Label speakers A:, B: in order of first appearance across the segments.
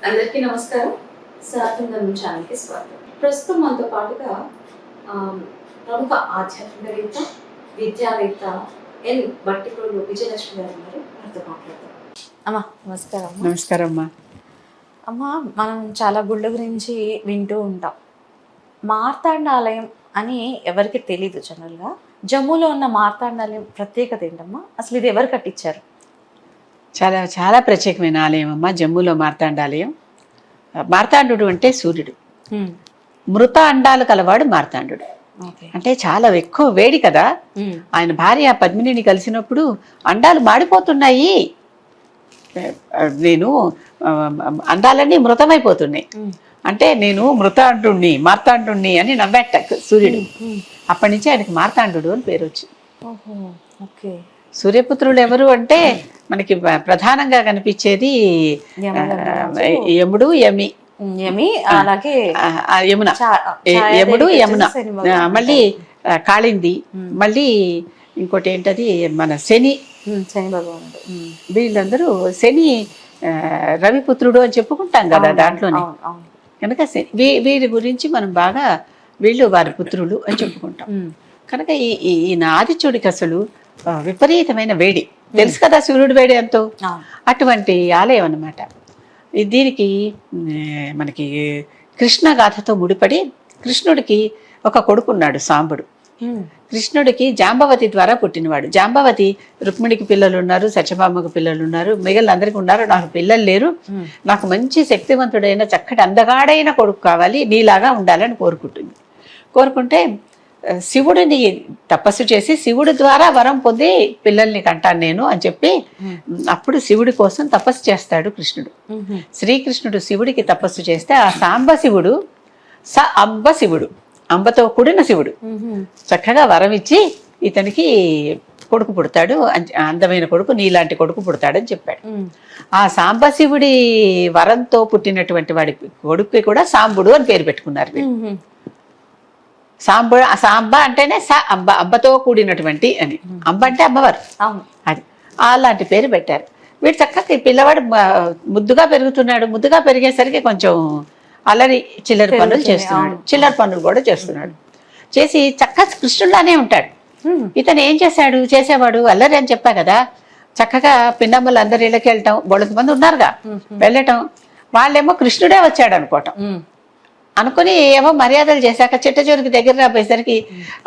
A: అందరికీ నమస్కారం. సాధన ఛానల్కి స్వాగతం. ప్రస్తుతం మనతో పాటుగా ప్రముఖ ఆధ్యాత్మికవేత్త, విద్యావేత్త ఎన్ బట్టిప్రోలు విజయలక్ష్మి గారు ఉన్నారు. వారితో మాట్లాడతాం. అమ్మా నమస్కారం.
B: నమస్కారం అమ్మా.
A: అమ్మ, మనం చాలా గుళ్ళ గురించి వింటూ ఉంటాం. మార్తాండాలయం అని ఎవరికి తెలీదు జనరల్గా. జమ్మూలో ఉన్న మార్తాండాలయం ప్రత్యేకత ఏంటమ్మా? అసలు ఇది ఎవరు కట్టించారు?
B: చాలా చాలా ప్రత్యేకమైన ఆలయం అమ్మ జమ్మూలో మార్తాండాలయం. మార్తాండు అంటే సూర్యుడు, మృత అండాలు కలవాడు మార్తాండు. అంటే చాలా ఎక్కువ వేడి కదా. ఆయన భార్య పద్మినిని కలిసినప్పుడు అండాలు మాడిపోతున్నాయి, నేను అండాలన్నీ మృతమైపోతున్నాయి అంటే నేను మృతాండుణ్ణి మార్తాండుణ్ణి అని నవ్వాట సూర్యుడు. అప్పటి నుంచి ఆయనకి మార్తాండు అని పేరు వచ్చింది. సూర్యపుత్రులు ఎవరు అంటే మనకి ప్రధానంగా కనిపించేది యముడు, యమి, అలాగే యమున. యముడు, యమున, మళ్ళీ కాళింది, మళ్ళీ ఇంకోటి ఏంటది మన శని
A: భగవానుడు.
B: వీళ్ళందరూ శని రవిపుత్రుడు అని చెప్పుకుంటాం కదా దాంట్లోనే. కనుక వీరి గురించి మనం బాగా వీళ్ళు వారి పుత్రులు అని చెప్పుకుంటాం. కనుక ఈయన ఆదిత్యుడికి అసలు విపరీతమైన వేడి తెలుసు కదా, సూర్యుడి వేడి ఎంతో. అటువంటి ఆలయం అన్నమాట. దీనికి మనకి కృష్ణ గాథతో ముడిపడి కృష్ణుడికి ఒక కొడుకున్నాడు సాంబుడు. కృష్ణుడికి జాంబవతి ద్వారా పుట్టినవాడు. జాంబవతి రుక్మిణికి పిల్లలు ఉన్నారు, సత్యభామకు పిల్లలు ఉన్నారు, మిగిలినందరికీ ఉన్నారు. నాకు పిల్లలు లేరు, నాకు మంచి శక్తివంతుడైన చక్కటి అందగాడైన కొడుకు కావాలి, నీలాగా ఉండాలని కోరుకుంటే శివుడిని తపస్సు చేసి శివుడి ద్వారా వరం పొంది పిల్లల్ని కంటాను నేను అని చెప్పి అప్పుడు శివుడి కోసం తపస్సు చేస్తాడు కృష్ణుడు. శ్రీకృష్ణుడు శివుడికి తపస్సు చేస్తే ఆ సాంబ శివుడు అంబ శివుడు, అంబతో కూడిన శివుడు చక్కగా వరం ఇచ్చి ఇతనికి కొడుకు పుడతాడు, అందమైన కొడుకు, నీలాంటి కొడుకు పుడతాడని చెప్పాడు. ఆ సాంబశివుడి వరంతో పుట్టినటువంటి వాడి కొడుకు కూడా సాంబుడు అని పేరు పెట్టుకున్నారు. సాంబ అంటేనే అబ్బతో కూడినటువంటి అని. అంబ అంటే అమ్మవారు, అది అలాంటి పేరు పెట్టారు. వీడు చక్కగా పిల్లవాడు ముద్దుగా పెరుగుతున్నాడు. ముద్దుగా పెరిగేసరికి కొంచెం అల్లరి చిల్లర పనులు చేస్తున్నాడు, చిల్లర పనులు కూడా చేస్తున్నాడు. చేసి చక్కగా కృష్ణుడిలానే ఉంటాడు. ఇతను ఏం చేసేవాడు అల్లరి అని చెప్పా కదా. చక్కగా పిన్నమ్మలు అందరి ఇళ్ళకి వెళ్ళటం, బోళ్ళకి మంది ఉన్నారుగా, వెళ్ళటం. వాళ్ళేమో కృష్ణుడే వచ్చాడు అనుకుని ఏమో మర్యాదలు చేశాక చిట్టచూరికి దగ్గర రాపోయేసరికి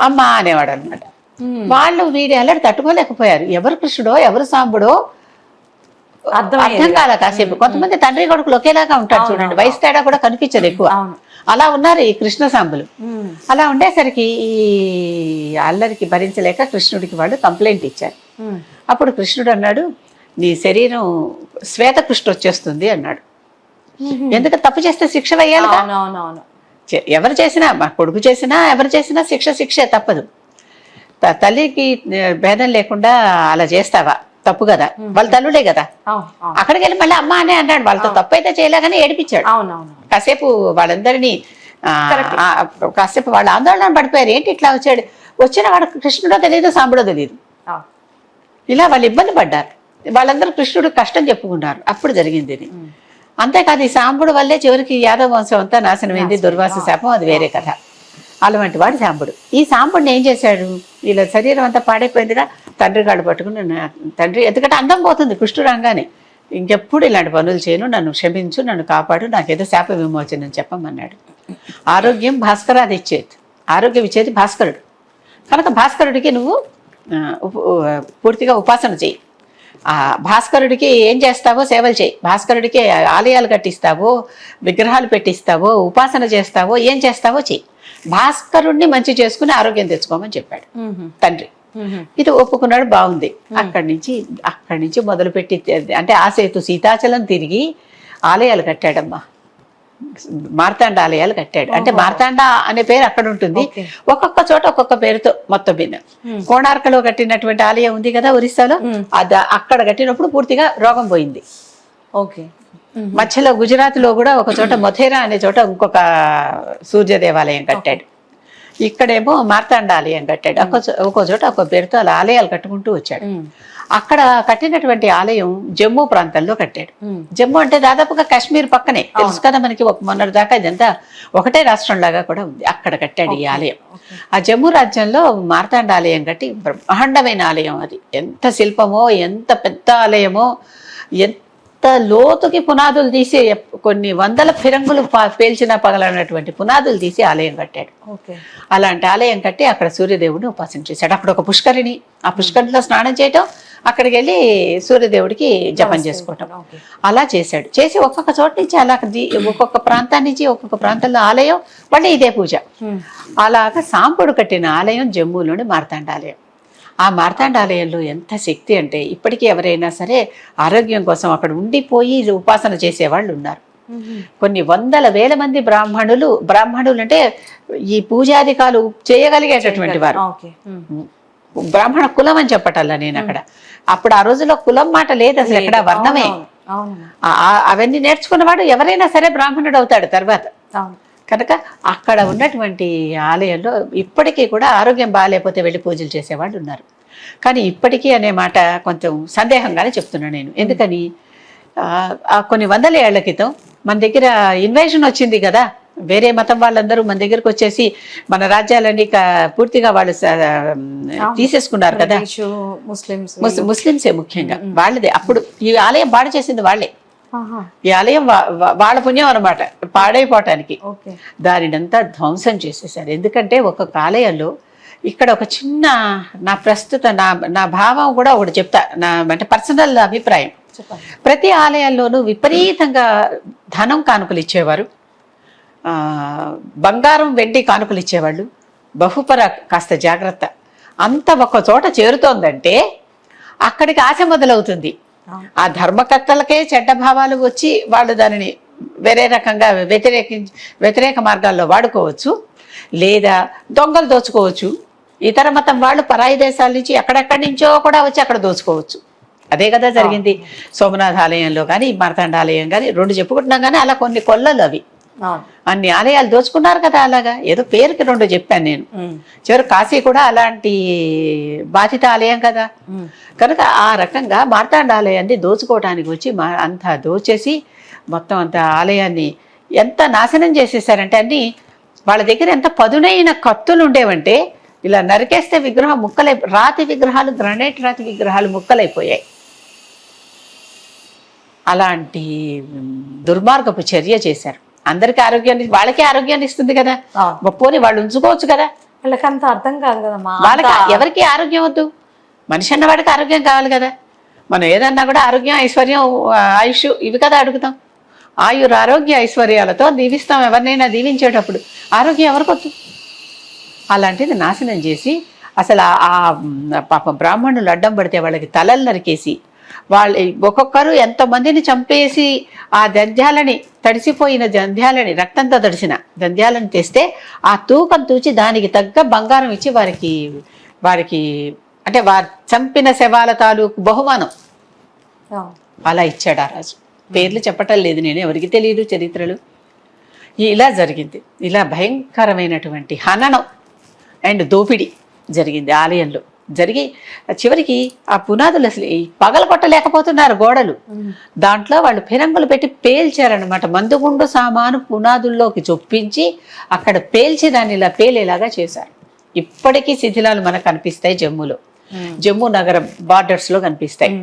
B: అమ్మ అనేవాడు అనమాట. వాళ్ళు వీడి అల్లరి తట్టుకోలేకపోయారు. ఎవరు కృష్ణుడో ఎవరు సాంబుడో అర్థం కాల కాసేపు. కొంతమంది తండ్రి కొడుకులు ఒకేలాగా ఉంటారు చూడండి, వయసు తేడా కూడా కనిపించదు ఎక్కువ. అలా ఉన్నారు ఈ కృష్ణ సాంబులు. అలా ఉండేసరికి ఈ అల్లరికి భరించలేక కృష్ణుడికి వాళ్ళు కంప్లైంట్ ఇచ్చారు. అప్పుడు కృష్ణుడు అన్నాడు, నీ శరీరం శ్వేత కృష్ణ వచ్చేస్తుంది అన్నాడు. ఎందుకంటే తప్పు చేస్తే శిక్ష వేయాలి. ఎవరు చేసినా, మా కొడుకు చేసినా ఎవరు చేసినా శిక్షే, తప్పదు. తల్లికి భేదం లేకుండా అలా చేస్తావా, తప్పు కదా. వాళ్ళ తల్లుడే కదా. అక్కడికి వెళ్ళి మళ్ళీ అమ్మ అనే అన్నాడు. వాళ్ళతో తప్పు అయితే చేయలేగానే ఏడిపించాడు. కాసేపు వాళ్ళందరినీ కాసేపు వాళ్ళ ఆందోళన పడిపోయారు. ఏంటి ఇట్లా వచ్చిన వాడు కృష్ణుడో తెలియదు, సాంబుడో తెలియదు. ఇలా వాళ్ళు ఇబ్బంది పడ్డారు. వాళ్ళందరూ కృష్ణుడు కష్టం చెప్పుకున్నారు. అప్పుడు జరిగింది ఇది. అంతేకాదు ఈ సాంబుడు వల్లే చివరికి యాదవ వంశం అంతా నాశనమైంది. దుర్వాస శాపం, అది వేరే కథ. అలాంటి వాడు సాంబుడు. ఈ సాంబుడిని ఏం చేశాడు, వీళ్ళ శరీరం అంతా పాడైపోయిందిగా, తండ్రి కాడు పట్టుకుని తండ్రి, ఎందుకంటే అందం పోతుంది కృష్ణుడు అనగానే, ఇంకెప్పుడు ఇలాంటి పనులు చేయను, నన్ను క్షమించు, నన్ను కాపాడు, నాకేదో శాప విమోచనం చెప్పమన్నాడు. ఆరోగ్యం భాస్కరాది ఇచ్చేది, ఆరోగ్యం ఇచ్చేది భాస్కరుడు. కనుక భాస్కరుడికి నువ్వు పూర్తిగా ఉపాసన చేయి. ఆ భాస్కరుడికి ఏం చేస్తావో సేవలు చేయి. భాస్కరుడికి ఆలయాలు కట్టిస్తావో, విగ్రహాలు పెట్టిస్తావో, ఉపాసన చేస్తావో, ఏం చేస్తావో చెయ్యి. భాస్కరుడిని మంచి చేసుకుని ఆరోగ్యం తెచ్చుకోమని చెప్పాడు తండ్రి. ఇది ఒప్పుకున్నాడు, బాగుంది. అక్కడి నుంచి మొదలుపెట్టి అంటే ఆ సేతు సీతాచలం తిరిగి ఆలయాలు కట్టాడమ్మా. మార్తాండ ఆలయాలు కట్టాడు. అంటే మార్తాండ అనే పేరు అక్కడ ఉంటుంది, ఒక్కొక్క చోట ఒక్కొక్క పేరుతో మొత్తం మీద. కోణార్కలో కట్టినటువంటి ఆలయం ఉంది కదా ఒరిస్సాలో, అక్కడ కట్టినప్పుడు పూర్తిగా రోగం పోయింది. మధ్యలో గుజరాత్ లో కూడా ఒక చోట మొథేరా అనే చోట ఇంకొక సూర్య దేవాలయం కట్టాడు. ఇక్కడేమో మార్తాండ ఆలయం కట్టాడు. ఒక్కో చోట ఒక్కో పేరుతో అలా ఆలయాలు కట్టుకుంటూ వచ్చాడు. అక్కడ కట్టినటువంటి ఆలయం జమ్మూ ప్రాంతంలో కట్టాడు. జమ్మూ అంటే దాదాపుగా కాశ్మీర్ పక్కనే, తెలుసు కదా మనకి. మొన్నటి దాకా ఇదంతా ఒకటే రాష్ట్రం లాగా కూడా ఉంది. అక్కడ కట్టాడు ఈ ఆలయం. ఆ జమ్మూ రాజ్యంలో మార్తాండ ఆలయం కట్టి బ్రహ్మాండమైన ఆలయం అది. ఎంత శిల్పమో, ఎంత పెద్ద ఆలయమో, ఎంత లోతుకి పునాదులు తీసి కొన్ని వందల ఫిరంగులు పేల్చినా పగలనటువంటి పునాదులు తీసి ఆలయం కట్టాడు. అలాంటి ఆలయం కట్టి అక్కడ సూర్యదేవుడిని ఉపాసించేశాడు. అక్కడ ఒక పుష్కరిణి, ఆ పుష్కరిణిలో స్నానం చేయటం, అక్కడికి వెళ్ళి సూర్యదేవుడికి జపం చేసుకోవటం, అలా చేశాడు. చేసి ఒక్కొక్క చోట నుంచి అలా ఒక్కొక్క ప్రాంతాన్ని నుంచి ఒక్కొక్క ప్రాంతంలో ఆలయం, మళ్ళీ ఇదే పూజ. అలాగా సాంపుడు కట్టిన ఆలయం జమ్మూలోని మార్తాండ ఆలయం. ఆ మార్తాండ ఆలయంలో ఎంత శక్తి అంటే ఇప్పటికీ ఎవరైనా సరే ఆరోగ్యం కోసం అక్కడ ఉండిపోయి ఉపాసన చేసేవాళ్ళు ఉన్నారు. కొన్ని వందల వేల మంది బ్రాహ్మణులు అంటే ఈ పూజాధికాలు చేయగలిగేటటువంటి వారు. బ్రాహ్మణ కులం అని చెప్పటల్లా నేను అక్కడ. అప్పుడు ఆ రోజుల్లో కులం మాట లేదు అసలు, ఎక్కడ వర్ణమే. అవన్నీ నేర్చుకున్నవాడు ఎవరైనా సరే బ్రాహ్మణుడు అవుతాడు తర్వాత. కనుక అక్కడ ఉన్నటువంటి ఆలయంలో ఇప్పటికీ కూడా ఆరోగ్యం బాగాలేకపోతే వెళ్ళి పూజలు చేసేవాళ్ళు ఉన్నారు. కానీ ఇప్పటికీ అనే మాట కొంచెం సందేహంగానే చెప్తున్నాను నేను. ఎందుకని కొన్ని వందల ఏళ్ల క్రితం మన దగ్గర ఇన్వేషన్ వచ్చింది కదా, వేరే మతం వాళ్ళందరూ మన దగ్గరకు వచ్చేసి మన రాజ్యాలన్నీ పూర్తిగా వాళ్ళు తీసేసుకున్నారు కదా. ముస్లింసే ముఖ్యంగా, వాళ్ళదే. అప్పుడు ఈ ఆలయం పాడు చేసింది వాళ్ళే. ఈ ఆలయం వాళ్ళ పుణ్యం అనమాట పాడైపోవటానికి. దానినంతా ధ్వంసం చేసేసారు. ఎందుకంటే ఒక్కొక్క ఆలయంలో ఇక్కడ ఒక చిన్న నా భావం కూడా ఒకటి చెప్తా, అంటే పర్సనల్ అభిప్రాయం. ప్రతి ఆలయాల్లోనూ విపరీతంగా ధనం కానుకలు ఇచ్చేవారు, బంగారం వెండి కానుకలు ఇచ్చేవాళ్ళు. బహుపర కాస్త జాగ్రత్త. అంత ఒక చోట చేరుతోందంటే అక్కడికి ఆశ మొదలవుతుంది. ఆ ధర్మకర్తలకే చెడ్డ భావాలు వచ్చి వాళ్ళు దానిని వేరే రకంగా వ్యతిరేక మార్గాల్లో వాడుకోవచ్చు, లేదా దొంగలు దోచుకోవచ్చు. ఇతర మతం వాళ్ళు పరాయి దేశాల నుంచి ఎక్కడెక్కడి నుంచో కూడా వచ్చి అక్కడ దోచుకోవచ్చు. అదే కదా జరిగింది సోమనాథ ఆలయంలో కానీ మార్తాండ ఆలయం కానీ, రెండు చెప్పుకుంటున్నాం కానీ అలా కొన్ని కొల్లలు అవి. అన్ని ఆలయాలు దోచుకున్నారు కదా. అలాగా ఏదో పేరుకి రెండు చెప్పాను నేను. చివరి కాశీ కూడా అలాంటి బాధిత ఆలయం కదా. కనుక ఆ రకంగా మార్తాండ ఆలయాన్ని దోచుకోవడానికి వచ్చి అంతా దోచేసి మొత్తం అంత ఆలయాన్ని ఎంత నాశనం చేసేసారంటే, అన్ని వాళ్ళ దగ్గర ఎంత పదునైన కత్తులు ఉండేవంటే ఇలా నరికేస్తే విగ్రహం రాతి విగ్రహాలు, గ్రానైట్ రాతి విగ్రహాలు ముక్కలైపోయాయి. అలాంటి దుర్మార్గపు చర్య చేశారు. అందరికీ ఆరోగ్యాన్ని, వాళ్ళకే ఆరోగ్యాన్ని ఇస్తుంది కదా, పోనీ వాళ్ళు ఉంచుకోవచ్చు కదా.
C: వాళ్ళకి అంత అర్థం కాదు కదా.
B: వాళ్ళకి ఎవరికి ఆరోగ్యం వద్దు, మనిషి అన్నవాడికి ఆరోగ్యం కావాలి కదా. మనం ఏదన్నా కూడా ఆరోగ్యం, ఐశ్వర్యం, ఆయుష్ ఇవి కదా అడుగుతాం. ఆరోగ్య ఐశ్వర్యాలతో దీవిస్తాం ఎవరినైనా. దీవించేటప్పుడు ఆరోగ్యం ఎవరికొద్దు. అలాంటిది నాశనం చేసి అసలు ఆ పాప బ్రాహ్మణులు అడ్డం పడితే వాళ్ళకి తలలు నరికేసి, వాళ్ళు ఒక్కొక్కరు ఎంతమందిని చంపేసి ఆ దధ్యాలని, తడిసిపోయిన దధ్యాలని, రక్తంతో తడిసిన దధ్యాలను తెస్తే ఆ తూకం తూచి దానికి తగ్గ బంగారం ఇచ్చి వారికి అంటే వారు చంపిన శవాల తాలూకు బహుమానం అలా ఇచ్చాడు ఆ రాజు. పేర్లు చెప్పటం లేదు నేను, ఎవరికి తెలియదు చరిత్రలు. ఇలా జరిగింది. ఇలా భయంకరమైనటువంటి హననం అండ్ దోపిడీ జరిగింది ఆలయంలో. జరిగి చివరికి ఆ పునాదులు అసలు పగలగొట్టలేకపోతున్నారు గోడలు. దాంట్లో వాళ్ళు ఫిరంగులు పెట్టి పేల్చారనమాట. మందుగుండు సామాను పునాదుల్లోకి చొప్పించి అక్కడ పేల్చి దాన్ని ఇలా పేలేలాగా చేశారు. ఇప్పటికీ శిథిలాలు మనకు కనిపిస్తాయి జమ్మూలో, జమ్మూ నగరం బార్డర్స్ లో కనిపిస్తాయి.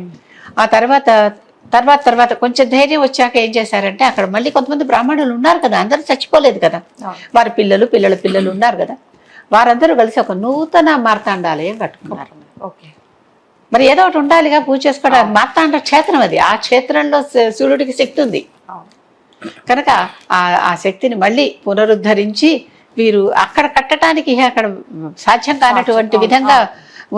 B: ఆ తర్వాత కొంచెం ధైర్యం వచ్చాక ఏం చేశారంటే, అక్కడ మళ్ళీ కొంతమంది బ్రాహ్మణులు ఉన్నారు కదా, అందరూ చచ్చిపోలేదు కదా, వారి పిల్లలు ఉన్నారు కదా, వారందరూ కలిసి ఒక నూతన మార్తాండాలయం కట్టుకున్నారు. మరి ఏదో ఒకటి ఉండాలిగా పూజ చేసుకోవడానికి. మార్తాండ క్షేత్రం అది. ఆ క్షేత్రంలో సూర్యుడికి శక్తి ఉంది కనుక ఆ శక్తిని మళ్ళీ పునరుద్ధరించి వీరు అక్కడ కట్టడానికి అక్కడ సాధ్యం కానటువంటి విధంగా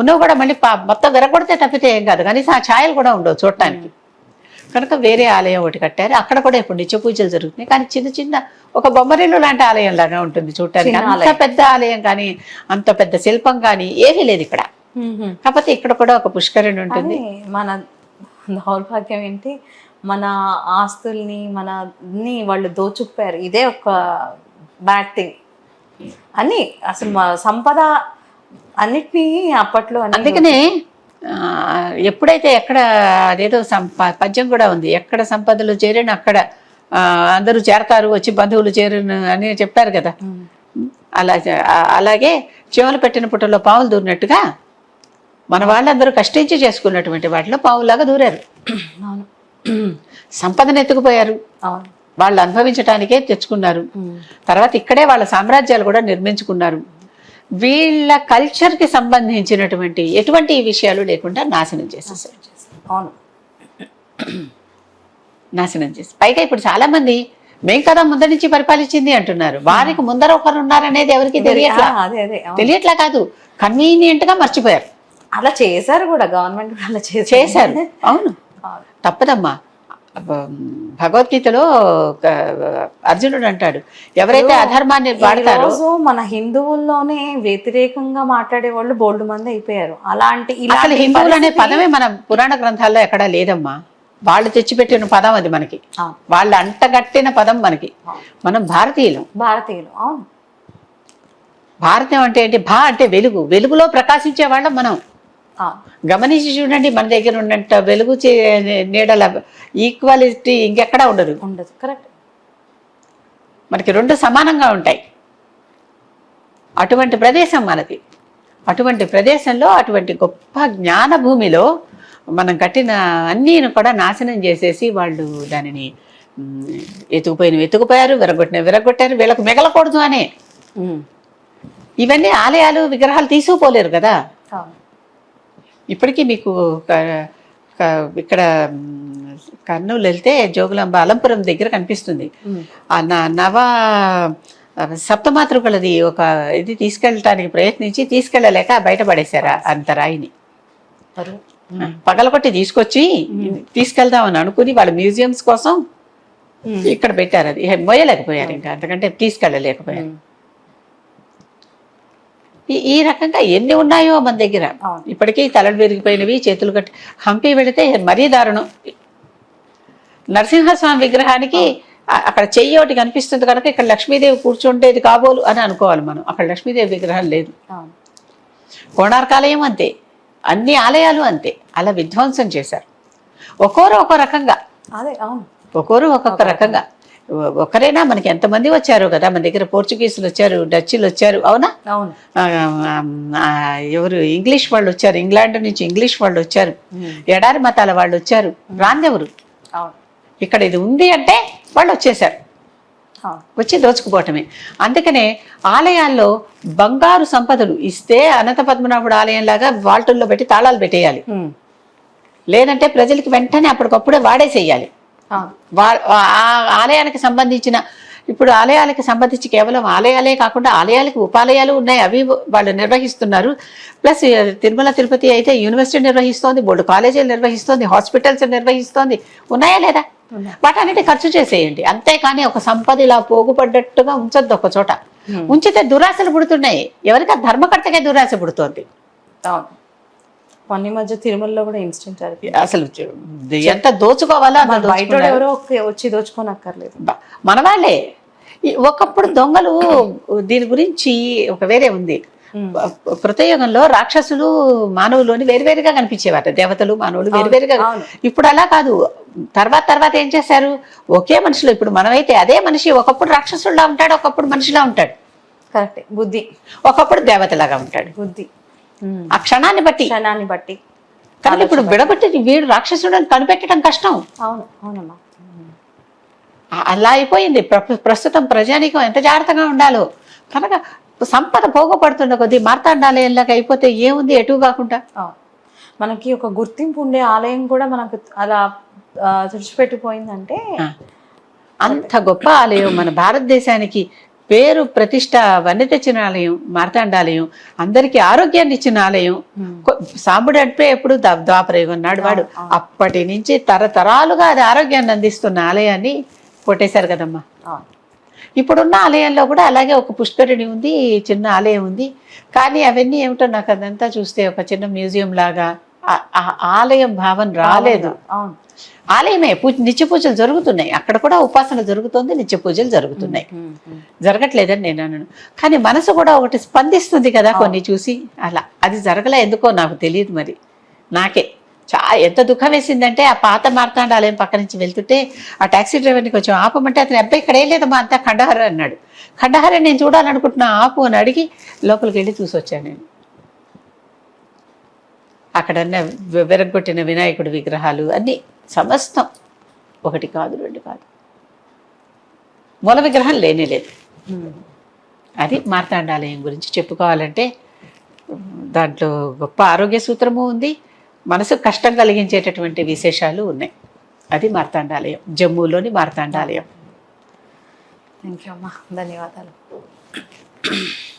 B: ఉన్నవి కూడా మళ్ళీ మొత్తం విరగొడితే తప్పితే ఏం కాదు, కానీ ఆ ఛాయలు కూడా ఉండవు చూడటానికి. కనుక వేరే ఆలయం ఒకటి కట్టారు. అక్కడ కూడా ఇప్పుడు నిత్య పూజలు జరుగుతున్నాయి. కానీ చిన్న చిన్న ఒక బొమ్మరిల్లు లాంటి ఆలయం లాగా ఉంటుంది చూడటానికి. అంత పెద్ద ఆలయం కానీ, అంత పెద్ద శిల్పం కానీ ఏమీ లేదు ఇక్కడ. కాకపోతే ఇక్కడ కూడా ఒక పుష్కరిణి ఉంటుంది.
C: మన దౌర్భాగ్యం ఏంటి, మన ఆస్తుల్ని మనని వాళ్ళు దోచుకుపోయారు. ఇదే ఒక బ్యాడ్ థింగ్ అని. అసలు సంపద అన్నిటినీ అప్పట్లో.
B: అందుకనే ఎప్పుడైతే ఎక్కడ అదేదో పద్యం కూడా ఉంది, ఎక్కడ సంపదలు చేరిన అక్కడ అందరూ చేరతారు, వచ్చి బంధువులు చేరిన అని చెప్పారు కదా. అలాగే చెవులు పెట్టిన పుట్టలో పావులు దూరినట్టుగా మన వాళ్ళందరూ కష్టించి చేసుకున్నటువంటి వాటిలో పావులాగా దూరారు. సంపదను ఎత్తుకుపోయారు, వాళ్ళు అనుభవించడానికే తెచ్చుకున్నారు. తర్వాత ఇక్కడే వాళ్ళ సామ్రాజ్యాలు కూడా నిర్మించుకున్నారు. వీళ్ళ కల్చర్కి సంబంధించినటువంటి ఎటువంటి విషయాలు లేకుండా నాశనం చేసేసారు.
C: అవును,
B: నాశనం చేసి పైగా ఇప్పుడు చాలా మంది మేం కదా ముందర నుంచి పరిపాలించింది అంటున్నారు. వారికి ముందర ఒకరు ఉన్నారనేది ఎవరికి తెలియట్లా. తెలియట్లా కాదు, కన్వీనియంట్ గా మర్చిపోయారు.
C: అలా చేశారు కూడా, గవర్నమెంట్ కూడా అలా
B: చేశారు. అవును, తప్పదమ్మా. భగవద్గీతలో అర్జునుడు అంటాడు, ఎవరైతే అధర్మాన్ని వాడతారో.
C: మన హిందువుల్లోనే వ్యతిరేకంగా మాట్లాడే వాళ్ళు బోల్డ్ మంది అయిపోయారు. అలాంటి
B: అసలు హిందువులు అనే పదమే మన పురాణ గ్రంథాల్లో ఎక్కడా లేదమ్మా. వాళ్ళు తెచ్చిపెట్టిన పదం అది మనకి, వాళ్ళు అంటగట్టిన పదం మనకి. మనం భారతీయులు.
C: అవును,
B: భారతం అంటే ఏంటి? భా అంటే వెలుగు, వెలుగులో ప్రకాశించే వాళ్ళం మనం. గమనించి చూడండి, మన దగ్గర ఉన్నంత వెలుగు నీడల ఈక్వాలిటీ ఇంకెక్కడా ఉండదు.
C: కరెక్ట్.
B: మనకి రెండు సమానంగా ఉంటాయి. అటువంటి ప్రదేశం మనది. అటువంటి ప్రదేశంలో, అటువంటి గొప్ప జ్ఞాన భూమిలో మనం కట్టిన అన్నీను కూడా నాశనం చేసేసి వాళ్ళు దానిని ఎత్తుకుపోయారు, విరగొట్టారు. వీళ్ళకు మిగలకూడదు అనే. ఇవన్నీ ఆలయాలు, విగ్రహాలు తీసుకుపోలేరు కదా. ఇప్పటికీ మీకు ఇక్కడ కర్నూలు వెళ్తే జోగులాంబ అలంపురం దగ్గర కనిపిస్తుంది. ఆ నవ సప్తమాతృకలది ఒక ఇది తీసుకెళ్ళటానికి ప్రయత్నించి తీసుకెళ్ళలేక బయటపడేశారు అంత రాయిని. పగలగొట్టి తీసుకెళ్దామని అనుకుని వాళ్ళ మ్యూజియంస్ కోసం ఇక్కడ పెట్టారు. అది మోయలేకపోయారు, ఇంకా అంతకంటే తీసుకెళ్ళలేకపోయారు. ఈ రకంగా ఎన్ని ఉన్నాయో మన దగ్గర. ఇప్పటికీ తలలు విరిగిపోయినవి, చేతులు కట్టి. హంపి వెళితే మరీ దారుణం. నరసింహస్వామి విగ్రహానికి అక్కడ చెయ్యి ఒకటి కనిపిస్తుంది కనుక ఇక్కడ లక్ష్మీదేవి కూర్చుంటేది కాబోలు అని అనుకోవాలి మనం. అక్కడ లక్ష్మీదేవి విగ్రహం లేదు. కోణార్కాలయం అంతే, అన్ని ఆలయాలు అంతే. అలా విధ్వంసం చేశారు. ఒక్కొరు ఒక్కో రకంగా, ఒక్కొరు ఒక్కొక్క రకంగా. ఒకరైనా మనకి ఎంతమంది వచ్చారు కదా మన దగ్గర. పోర్చుగీసులు వచ్చారు, డచ్లు వచ్చారు, అవునా? ఎవరు ఇంగ్లీష్ వాళ్ళు వచ్చారు, ఇంగ్లాండ్ నుంచి ఇంగ్లీష్ వాళ్ళు వచ్చారు, ఎడారి మతాల వాళ్ళు వచ్చారు. రాందెవరు? ఇక్కడ ఇది ఉంది అంటే వాళ్ళు వచ్చేసారు, వచ్చి దోచుకుపోవటమే. అందుకనే ఆలయాల్లో బంగారు సంపదలు ఇస్తే అనంత పద్మనాభుడు ఆలయం లాగా వాల్టుల్లో పెట్టి తాళాలు పెట్టేయాలి. లేదంటే ప్రజలకి వెంటనే అప్పటికప్పుడే వాడేసేయాలి. ఆలయానికి సంబంధించిన, ఇప్పుడు ఆలయాలకు సంబంధించి కేవలం ఆలయాలే కాకుండా ఆలయాలకు ఉపాలయాలు ఉన్నాయి, అవి వాళ్ళు నిర్వహిస్తున్నారు. ప్లస్ తిరుమల తిరుపతి అయితే యూనివర్సిటీ నిర్వహిస్తోంది, బోర్డు కాలేజీలు నిర్వహిస్తోంది, హాస్పిటల్స్ నిర్వహిస్తోంది. ఉన్నాయా లేదా? వాటన్నిటి ఖర్చు చేసేయండి. అంతేకాని ఒక సంపద ఇలా పోగుపడ్డట్టుగా ఉంచొద్దు ఒక చోట. ఉంచితే దురాశలు పుడుతున్నాయి. ఎవరికా ధర్మకర్తకే దురాశ పుడుతోంది.
C: మొన్న మధ్య తిరుమలలో కూడా ఇన్సిడెంట్
B: అసలు ఎంత దోచుకోవాలో
C: ఎవరో వచ్చి దోచుకోనక్కర్లేదు,
B: మన వాళ్ళే. ఒకప్పుడు దొంగలు, దీని గురించి ఒక వేరే ఉంది. కృతయుగంలో రాక్షసులు మానవులోని వేరువేరుగా కనిపించేవారు, దేవతలు మానవులు వేరువేరుగా. ఇప్పుడు అలా కాదు. తర్వాత ఏం చేశారు? ఒకే మనిషిలో. ఇప్పుడు మనమైతే అదే మనిషి ఒకప్పుడు రాక్షసుడిలా ఉంటాడు, ఒకప్పుడు మనిషిలా ఉంటాడు.
C: కరెక్ట్. బుద్ధి.
B: ఒకప్పుడు దేవతలాగా ఉంటాడు.
C: బుద్ధి
B: ఆ క్షణాన్ని బట్టి. కానీ ఇప్పుడు విడబట్టి వీడు రాక్షసుడు కనిపెట్టడం కష్టం.
C: అవునమ్మా,
B: అలా అయిపోయింది. ప్రస్తుతం ప్రజానీకం ఎంత జాగ్రత్తగా ఉండాలో. కనుక సంపద పోగపడుతున్న కొద్దీ మార్తాండాలయంలాగా అయిపోతే ఏముంది ఎటు కాకుండా.
C: మనకి ఒక గుర్తింపు ఉండే ఆలయం కూడా మనకు అలా తుడిచిపెట్టిపోయిందంటే,
B: అంత గొప్ప ఆలయం మన భారతదేశానికి పేరు ప్రతిష్ట అవన్నీ తెచ్చిన ఆలయం మార్తాండాలయం. అందరికీ ఆరోగ్యాన్ని ఇచ్చిన ఆలయం. సాంబుడు అంటే ఎప్పుడు ద్వాపరయుగం నాడు వాడు. అప్పటి నుంచి తరతరాలుగా అది ఆరోగ్యాన్ని అందిస్తున్న ఆలయాన్ని కొట్టేశారు కదమ్మా. ఇప్పుడున్న ఆలయంలో కూడా అలాగే ఒక పుష్కరిణి ఉంది, చిన్న ఆలయం ఉంది. కానీ అవన్నీ ఏమిటో నాకు అదంతా చూస్తే ఒక చిన్న మ్యూజియం లాగా ఆలయం భావన రాలేదు. ఆలయమే నిత్య పూజలు జరుగుతున్నాయి, అక్కడ కూడా ఉపాసన జరుగుతుంది, నిత్య పూజలు జరుగుతున్నాయి. జరగట్లేదని నేను అనను. కానీ మనసు కూడా ఒకటి స్పందిస్తుంది కదా కొన్ని చూసి. అలా అది జరగలే ఎందుకో నాకు తెలియదు. మరి నాకే ఎంత దుఃఖం వేసిందంటే ఆ పాత మార్తాండాలయం పక్క నుంచి వెళ్తుంటే ఆ టాక్సీ డ్రైవర్ని కొంచెం ఆపమంటే అతను అబ్బాయి ఇక్కడ ఏం లేదమ్మా అంతా ఖండహర్ అన్నాడు. ఖండహరే నేను చూడాలనుకుంటున్నా, ఆపు అని అడిగి లోపలికి వెళ్ళి చూసొచ్చాను నేను. అక్కడన్న వెరగొట్టిన వినాయకుడి విగ్రహాలు అన్నీ సమస్తం, ఒకటి కాదు రెండు కాదు, మూల విగ్రహం లేనే లేదు. అది మార్తాండాలయం గురించి చెప్పుకోవాలంటే దాంట్లో గొప్ప ఆరోగ్య సూత్రము ఉంది, మనసుకు కష్టం కలిగించేటటువంటి విశేషాలు ఉన్నాయి. అది మార్తాండాలయం, జమ్మూలోని మార్తాండాలయం.
C: థ్యాంక్ యూ అమ్మా, ధన్యవాదాలు.